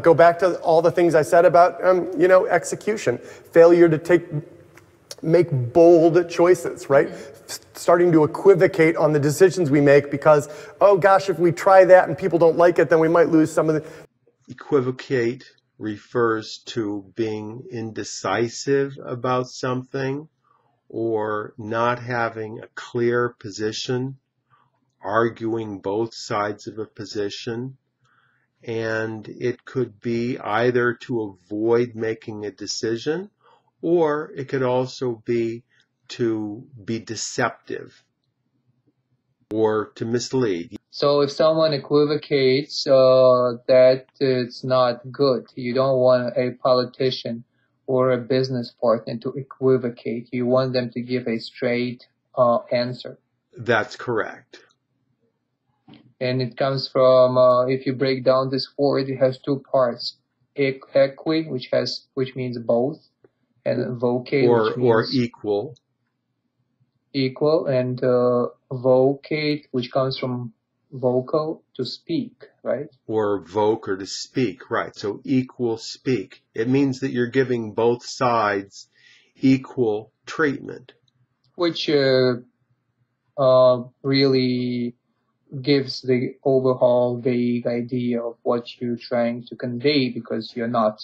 go back to all the things I said about, execution, failure to make bold choices, right? Starting to equivocate on the decisions we make because, oh gosh, if we try that and people don't like it, then we might lose some of the... Equivocate refers to being indecisive about something or not having a clear position, arguing both sides of a position. And it could be either to avoid making a decision, or it could also be to be deceptive or to mislead. So if someone equivocates, that it's not good. You don't want a politician or a business partner to equivocate. You want them to give a straight answer. That's correct. And it comes from, if you break down this word, it has two parts. Equi, which means both, and vocate, which means or equal. Equal, and vocate, which comes from vocal, to speak, right? Or voke, or to speak, right. So equal speak. It means that you're giving both sides equal treatment. Which really gives the overall vague idea of what you're trying to convey, because you're not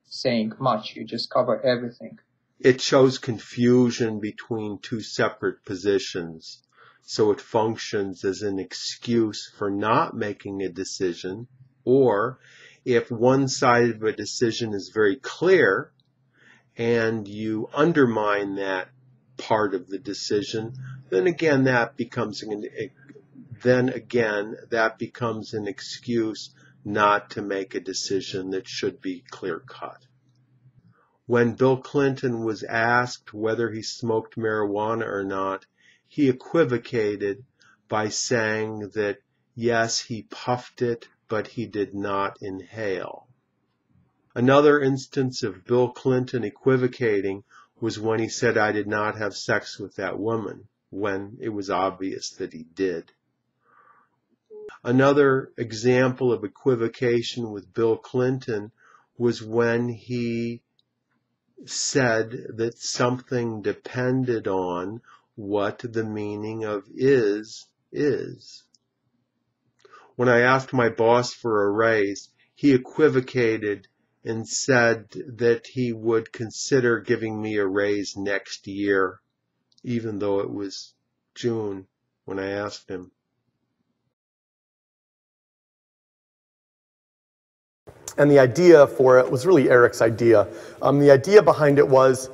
saying much, you just cover everything. It shows confusion between two separate positions, so it functions as an excuse for not making a decision, or if one side of a decision is very clear and you undermine that part of the decision, then again that becomes an excuse not to make a decision that should be clear-cut. When Bill Clinton was asked whether he smoked marijuana or not, he equivocated by saying that, yes, he puffed it, but he did not inhale. Another instance of Bill Clinton equivocating was when he said, I did not have sex with that woman, when it was obvious that he did. Another example of equivocation with Bill Clinton was when he said that something depended on what the meaning of is. When I asked my boss for a raise, he equivocated and said that he would consider giving me a raise next year, even though it was June when I asked him. And the idea for it was really Eric's idea. The idea behind it was,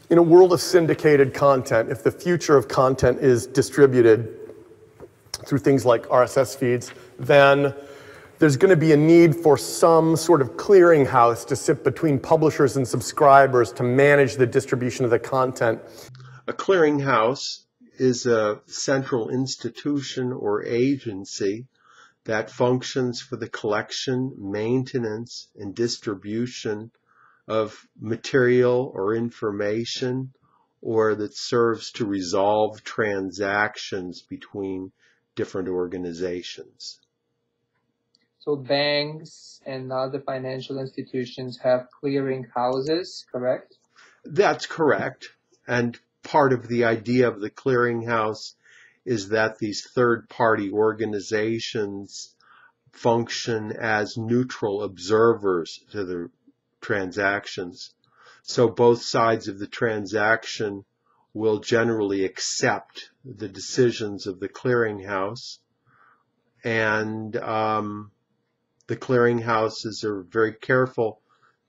in a world of syndicated content, if the future of content is distributed through things like RSS feeds, then there's going to be a need for some sort of clearinghouse to sit between publishers and subscribers to manage the distribution of the content. A clearinghouse is a central institution or agency that functions for the collection, maintenance, and distribution of material or information, or that serves to resolve transactions between different organizations. So banks and other financial institutions have clearing houses, correct? That's correct. And part of the idea of the clearinghouse is that these third-party organizations function as neutral observers to the transactions. So both sides of the transaction will generally accept the decisions of the clearinghouses, and the clearinghouses are very careful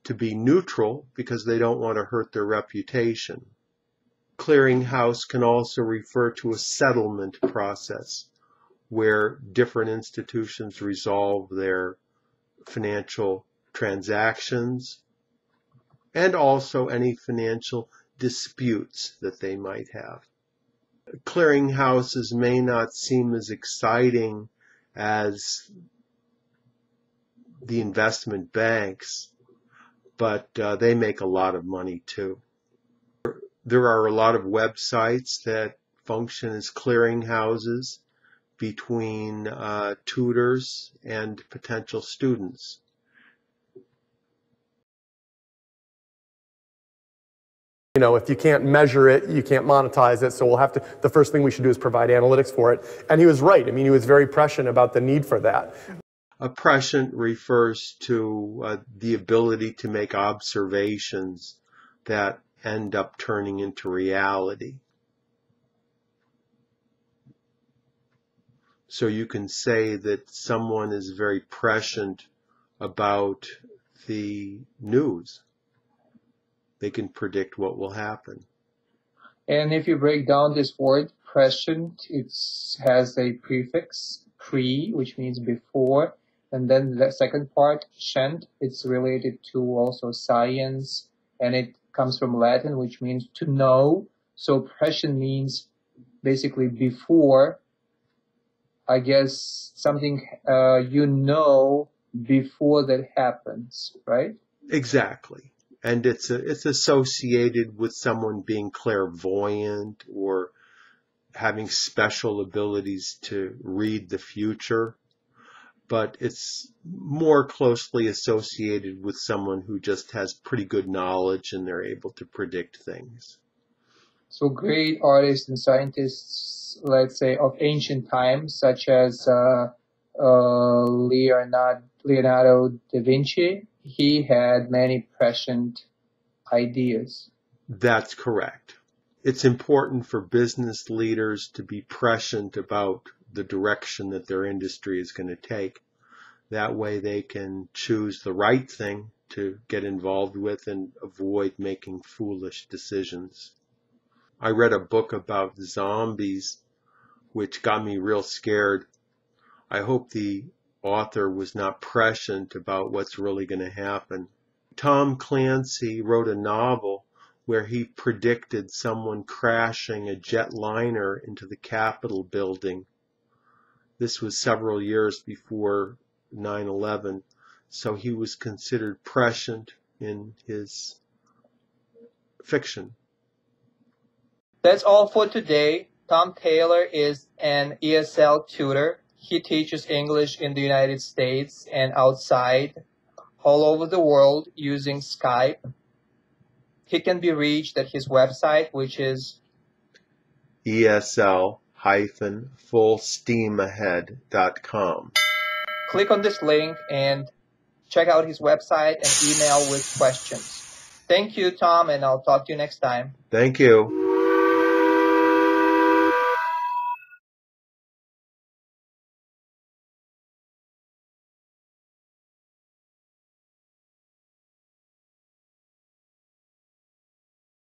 to be neutral because they don't want to hurt their reputation. Clearinghouse can also refer to a settlement process where different institutions resolve their financial transactions and also any financial disputes that they might have. Clearinghouses may not seem as exciting as the investment banks, but they make a lot of money too. There are a lot of websites that function as clearinghouses between tutors and potential students. You know, if you can't measure it, you can't monetize it, so we'll have to, the first thing we should do is provide analytics for it. And he was right. I mean, he was very prescient about the need for that. A prescient refers to the ability to make observations that end up turning into reality. So you can say that someone is very prescient about the news. They can predict what will happen. And if you break down this word prescient, it has a prefix, pre, which means before. And then the second part, scient, it's related to also science. And it comes from Latin, which means to know. So prescient means basically before. I guess something you know before that happens, right? Exactly. And it's associated with someone being clairvoyant or having special abilities to read the future. But it's more closely associated with someone who just has pretty good knowledge and they're able to predict things. So great artists and scientists, let's say, of ancient times, such as Leonardo da Vinci, he had many prescient ideas. That's correct. It's important for business leaders to be prescient about the direction that their industry is going to take. That way they can choose the right thing to get involved with and avoid making foolish decisions. I read a book about zombies, which got me real scared. I hope the author was not prescient about what's really going to happen. Tom Clancy wrote a novel where he predicted someone crashing a jetliner into the Capitol building. This was several years before 9/11, so he was considered prescient in his fiction. That's all for today. Tom Taylor is an ESL tutor. He teaches English in the United States and outside, all over the world, using Skype. He can be reached at his website, which is ESL-fullsteamahead.com. click on this link and check out his website and email with questions. Thank you, Tom, and I'll talk to you next time. Thank you.